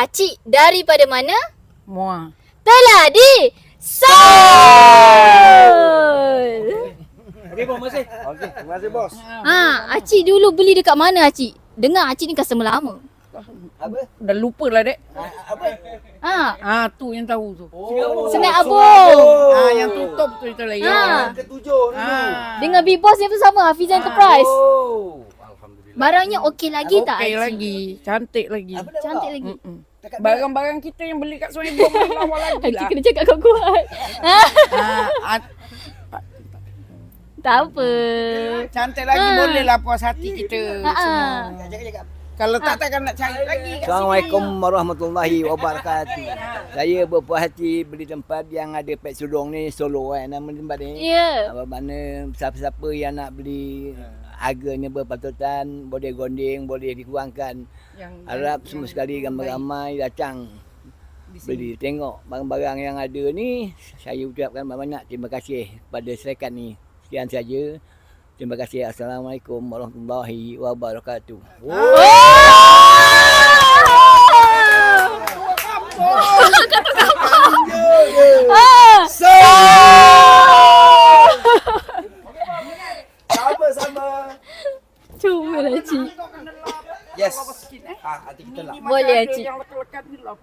Acik daripada mana? Muar. Telah di Sol. Okey bos, masih. Okey, terima kasih bos. Acik dulu beli dekat mana acik? Dengar acik ni customer lama. Apa? Dah lupa lah dek. Apa? Tu yang tahu tu. Senaik Abung. Yang tutup tu itu lah. Ah. Yang ketujuh dulu. Dengan Big Boss yang bersama Hafiz Enterprise. Oh. Alhamdulillah. Barangnya okey lagi tak Okey acik? lagi. Cantik lagi. Apa dah Cantik buat? lagi. Barang-barang kita yang beli kat Sungai Buang lawa lagi Acik lah. kena cakap kuat-kuat. Tak apa. Cantik lagi boleh lah puas hati kita semua. Cakap. Kalau tak takkan nak cari lagi. Assalamualaikum warahmatullahi wabarakatuh. Saya berpuas hati beli tempat yang ada pet sudong ni, Solo nama tempat ni. Ya. Apa mana siapa-siapa yang nak beli harganya berpatutan, boleh gondeng, boleh dikurangkan. Harap semua sekali ramai-ramai datang beli tengok barang-barang yang ada ni. Saya ucapkan banyak terima kasih pada syarikat ni. Sekian saja. Terima kasih. Assalamualaikum warahmatullahi wabarakatuh. Sama-sama. Cuba lah cik. Yes. Hati kita lah. Boleh cik. Yang lekat-lekat ni lah.